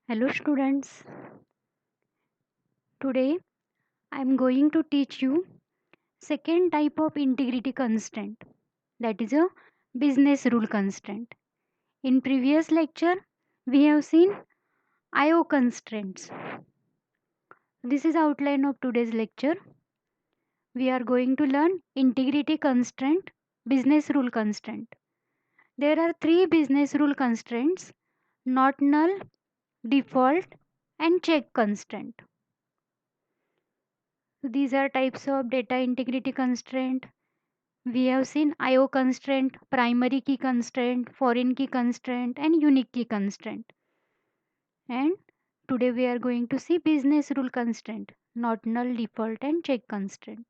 Hello students, today I am going to teach you second type of integrity constraint, that is a business rule constraint. In previous lecture we have seen IO constraints. This is outline of today's lecture. We are going to learn integrity constraint, business rule constraint. There are three business rule constraints: not null, default and check constraint. These are types of data integrity constraint. We have seen IO constraint, primary key constraint, foreign key constraint, and unique key constraint. And today we are going to see business rule constraint, not null, default, and check constraint.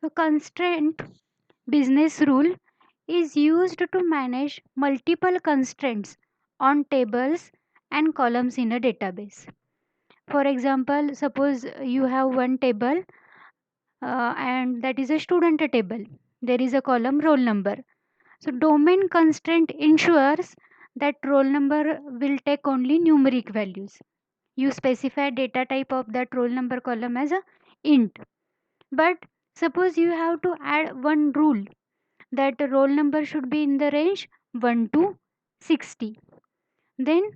So, constraint business rule is used to manage multiple constraints on tables and columns in a database. For example, suppose you have one table and that is a student table. There is a column roll number. So domain constraint ensures that roll number will take only numeric values. You specify data type of that roll number column as a int. But suppose you have to add one rule that roll number should be in the range 1 to 60. Then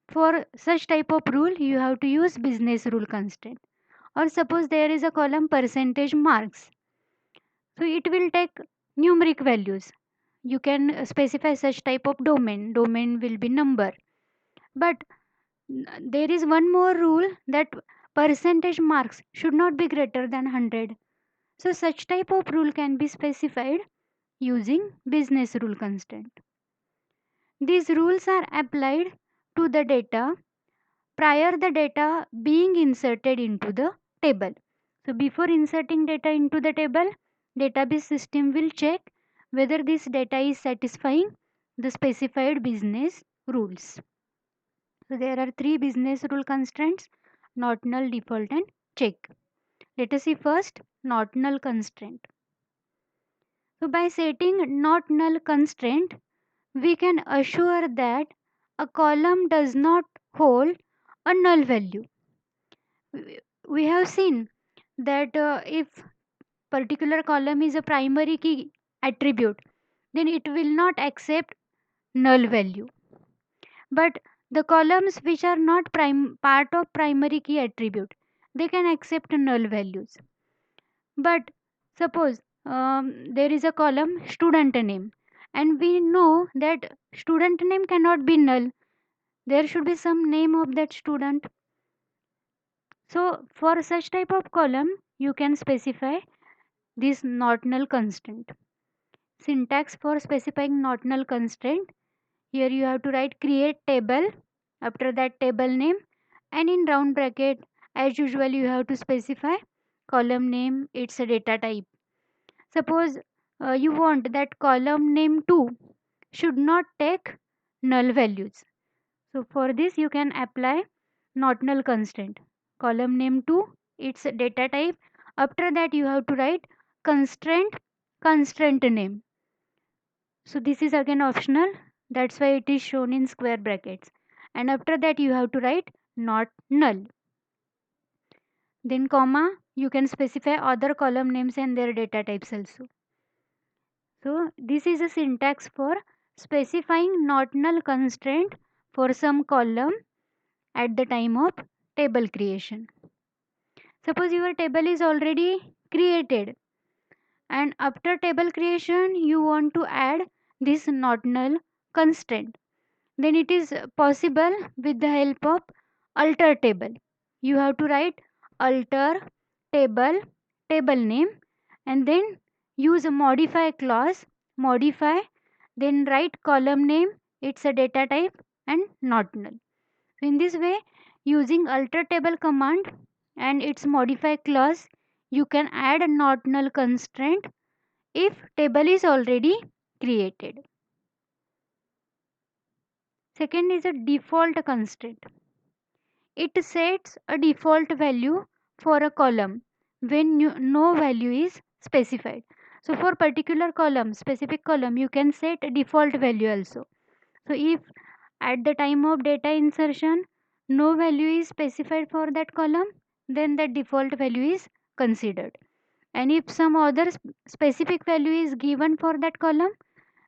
for such type of rule you have to use business rule constraint. Or suppose there is a column percentage marks. So it will take numeric values. You can specify such type of domain will be number, but there is one more rule that percentage marks should not be greater than 100. So such type of rule can be specified using business rule constraint. These rules are applied to the data prior the data being inserted into the table. So before inserting data into the table, database system will check whether this data is satisfying the specified business rules. So there are three business rule constraints: not null, default and check. Let us see first not null constraint. So by setting not null constraint, we can assure that a column does not hold a null value. We have seen that if particular column is a primary key attribute, then it will not accept null value. But the columns which are not part of primary key attribute, they can accept null values. But suppose there is a column student name, and we know that student name cannot be null. There should be some name of that student. So for such type of column, you can specify this not null constraint. Syntax for specifying not null constraint: here you have to write create table, after that table name, and in round bracket as usual you have to specify column name, its a data type. Suppose you want that column name 2 should not take null values. So for this you can apply not null constraint. Column name 2, its data type. After that you have to write constraint name. So this is again optional. That's why it is shown in square brackets. And after that you have to write not null. Then comma, you can specify other column names and their data types also. So this is a syntax for specifying not null constraint for some column at the time of table creation. Suppose your table is already created and after table creation you want to add this not null constraint. Then it is possible with the help of alter table. You have to write alter table name, and then use a modify clause, modify, then write column name, its a data type and not null. So in this way, using alter table command and its modify clause, you can add a not null constraint if table is already created. Second is a default constraint. It sets a default value for a column when no value is specified. So for particular column, specific column, you can set a default value also. So if At the time of data insertion, no value is specified for that column, then the default value is considered. And if some other specific value is given for that column,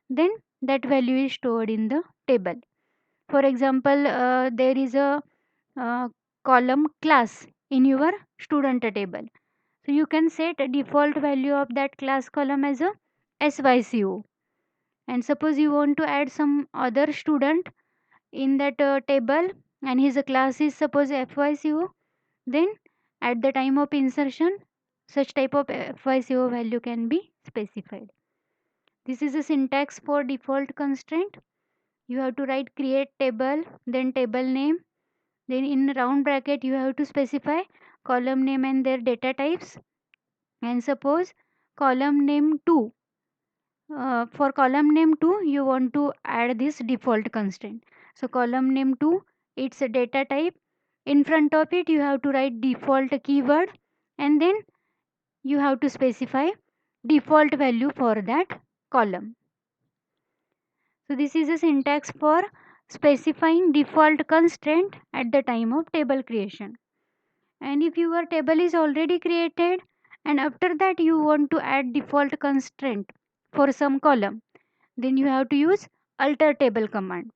then that value is stored in the table. For example, there is a column class in your student table. So you can set a default value of that class column as a SYCO. And suppose you want to add some other student in that table and his class is suppose FYCO, then at the time of insertion such type of FYCO value can be specified. This is a syntax for default constraint. You have to write create table, then table name, then in round bracket you have to specify column name and their data types. And suppose column name 2, for column name 2 you want to add this default constraint. So column name 2, it's a data type. In front of it you have to write default keyword and then you have to specify default value for that column. So this is a syntax for specifying default constraint at the time of table creation. And if your table is already created and after that you want to add default constraint for some column, then you have to use alter table command.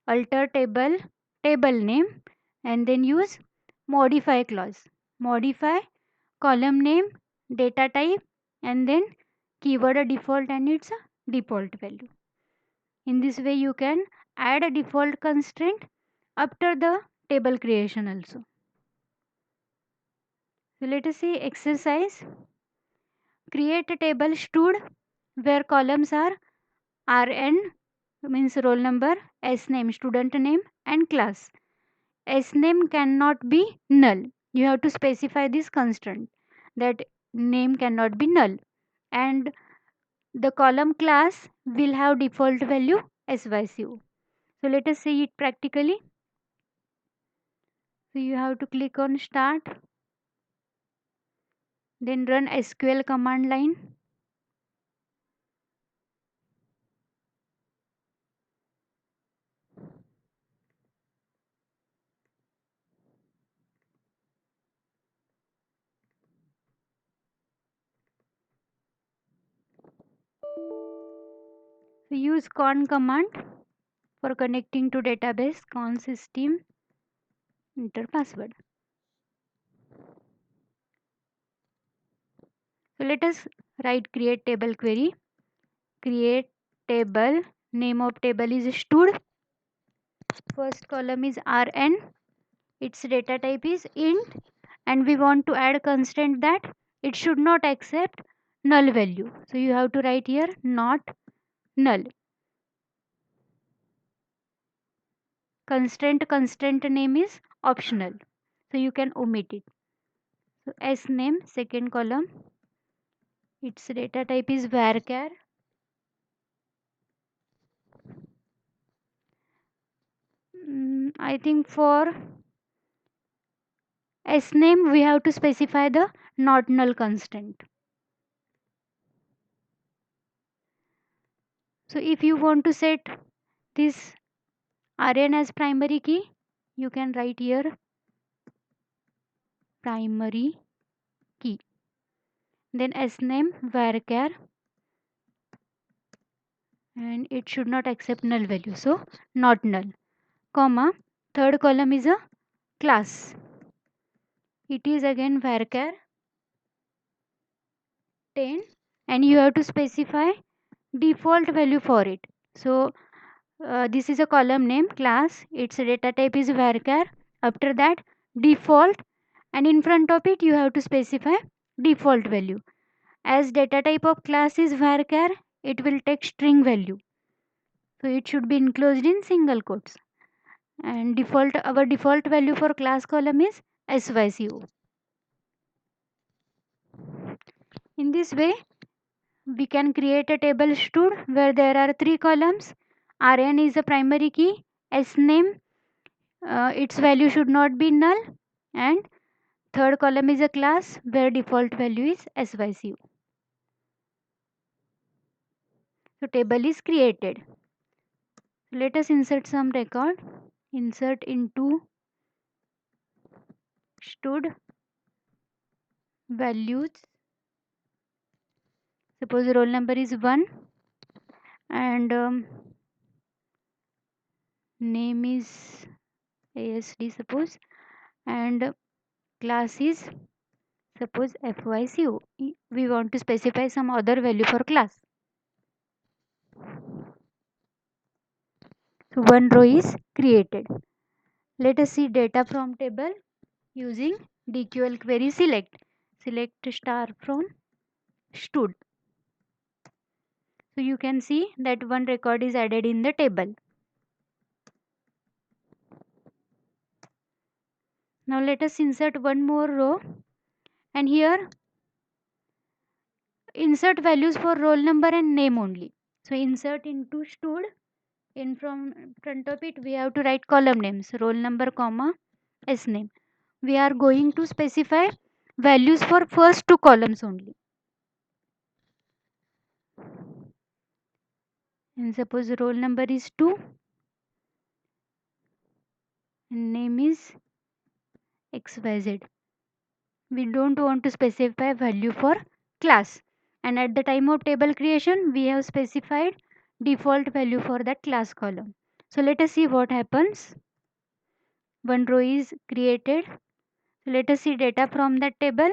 Alter table, table name, and then use modify clause. Modify column name, data type, and then keyword default and its default value. In this way you can add a default constraint after the table creation also. So let us see exercise. Create a table stud where columns are RN means roll number, S name student name and class. S name cannot be null. You have to specify this constraint that name cannot be null, and the column class will have default value SYCO. So let us see it practically. So you have to click on start, then run SQL command line. So use con command for connecting to database, con system, enter password. So let us write create table query. Create table, name of table is stud, first column is RN, its data type is int, and we want to add constraint that it should not accept null value. So you have to write here not null. Constraint name is optional, so you can omit it. So S name, second column, its data type is varchar. I think for S name we have to specify the not null constraint. So if you want to set this RN as primary key, you can write here primary key. Then S name varchar, and it should not accept null value, so not null, comma, third column is a class. It is again varchar 10 and you have to specify default value for it. So this is a column name class, its data type is varchar, after that default, and in front of it you have to specify default value. As data type of class is varchar, it will take string value, so it should be enclosed in single quotes, and our default value for class column is SYCO. In this way we can create a table stud where there are three columns. RN is the primary key, S name, its value should not be null, and third column is a class where default value is SYCO. So table is created. Let us insert some record. Insert into stud values. Suppose roll number is 1 and name is ASD suppose, and class is suppose FYCO. We want to specify some other value for class. So one row is created. Let us see data from table using DQL query select. Select star from stud. So you can see that one record is added in the table. Now let us insert one more row, and here insert values for roll number and name only. So insert into stud. In from front of it we have to write column names, roll number comma S name. We are going to specify values for first two columns only. And suppose roll number is 2 and name is XYZ. We don't want to specify value for class, and at the time of table creation we have specified default value for that class column. So let us see what happens. One row is created. So let us see data from that table.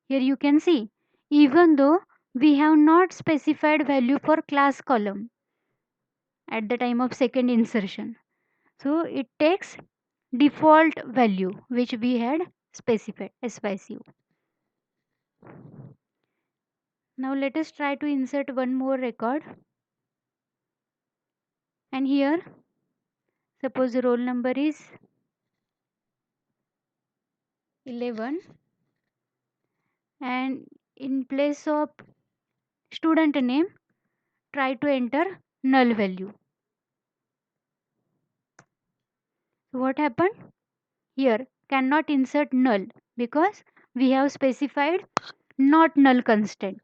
Here you can see, even though we have not specified value for class column at the time of second insertion, so it takes default value which we had specified SYCO. Now let us try to insert one more record, and here suppose the roll number is 11 and in place of student name try to enter null value. So what happened? Here cannot insert null because we have specified not null constraint.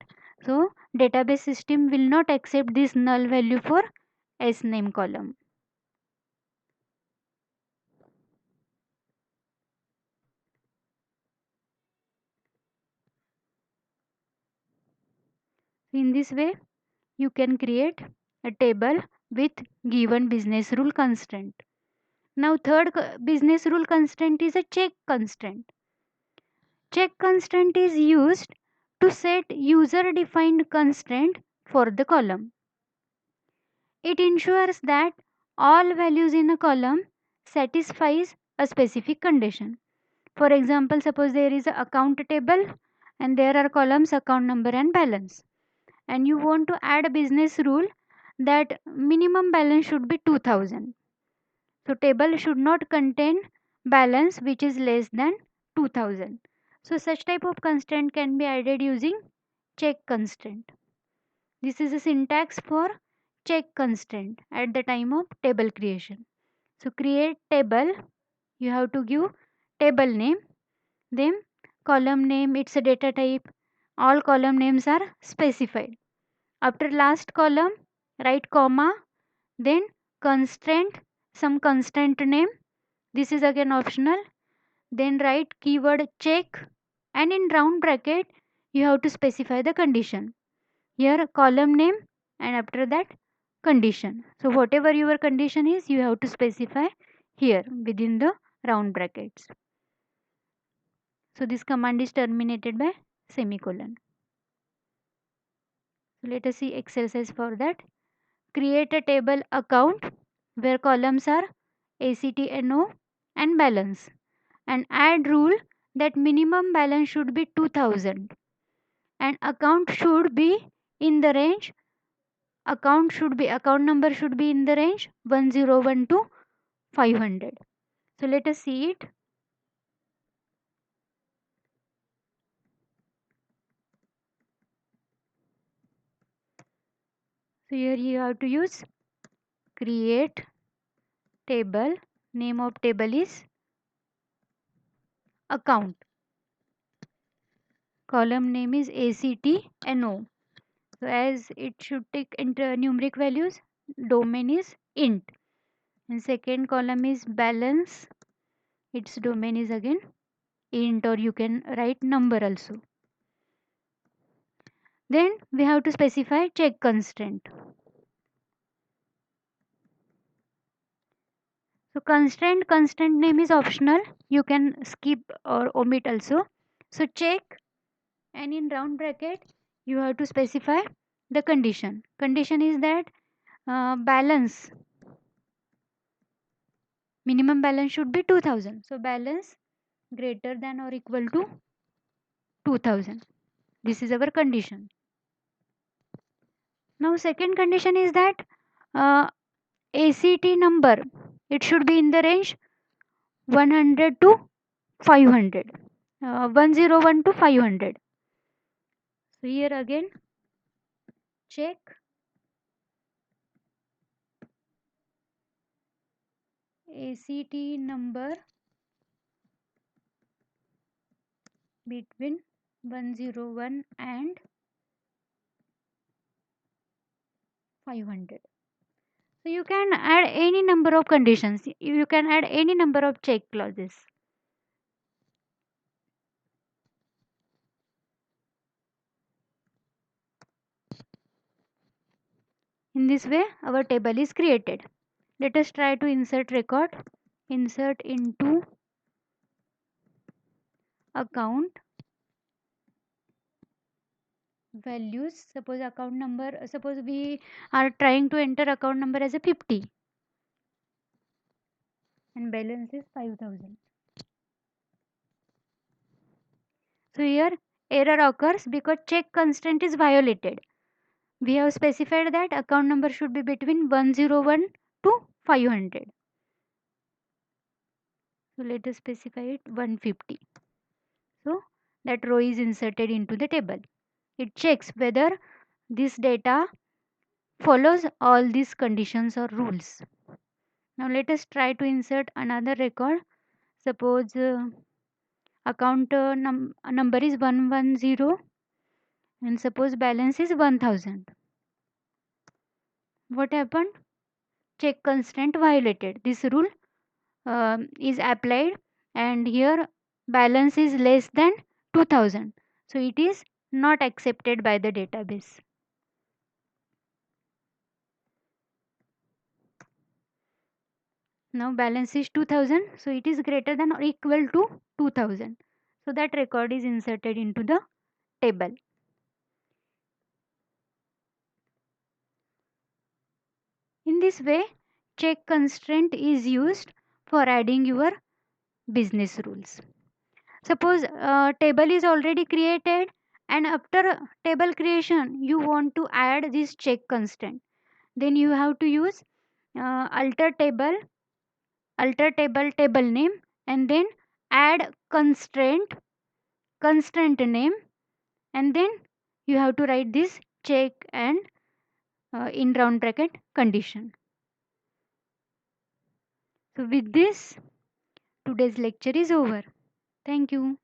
So database system will not accept this null value for S name column. In this way you can create a table with given business rule constraint. Now third business rule constraint is a check constraint. Check constraint is used to set user defined constraint for the column. It ensures that all values in a column satisfies a specific condition. For example, suppose there is a account table and there are columns account number and balance, and you want to add a business rule that minimum balance should be 2000. So table should not contain balance which is less than 2000. So such type of constraint can be added using check constraint. This is a syntax for check constraint at the time of table creation. So create table, you have to give table name, then column name, it's a data type, all column names are specified. After last column write comma, then constraint, some constraint name, this is again optional, then write keyword check, and in round bracket you have to specify the condition. Here column name and after that condition. So whatever your condition is you have to specify here within the round brackets. So this command is terminated by semicolon. So let us see exercise for that. Create a table account where columns are ACTNO and balance, and add rule that minimum balance should be 2000 and account should be in the range, account number should be in the range 1012 to 500. So let us see it. So here you have to use create table, name of table is account, column name is ACTNO. So as it should take enter numeric values, domain is int. and second column is balance. Its domain is again int, or you can write number also. Then we have to specify check constraint. So constraint name is optional. You can skip or omit also. So check, and in round bracket you have to specify the condition. Condition is that balance, minimum balance should be 2000. So balance greater than or equal to 2000. This is our condition. Now second condition is that uh, ACT number, it should be in the range 100 to 500, 101 to 500. So here again check ACT number between 101 and 500. So you can add any number of conditions. You can add any number of check clauses. In this way, our table is created. Let us try to insert record. Insert into account values. Suppose account number, suppose we are trying to enter account number as a 50 and balance is 5000. So here error occurs because check constraint is violated. We have specified that account number should be between 101 to 500. So let us specify it 150. So that row is inserted into the table. It checks whether this data follows all these conditions or rules. Now let us try to insert another record. Suppose account number is 110 and suppose balance is 1000. What happened? Check constraint violated. This rule is applied, and here balance is less than 2000. So it is not accepted by the database. Now balance is 2000, so it is greater than or equal to 2000. So that record is inserted into the table. In this way, check constraint is used for adding your business rules. Suppose table is already created, and after table creation you want to add this check constraint. Then you have to use alter table table name, and then add constraint name, and then you have to write this check and in round bracket condition. So with this, today's lecture is over. Thank you.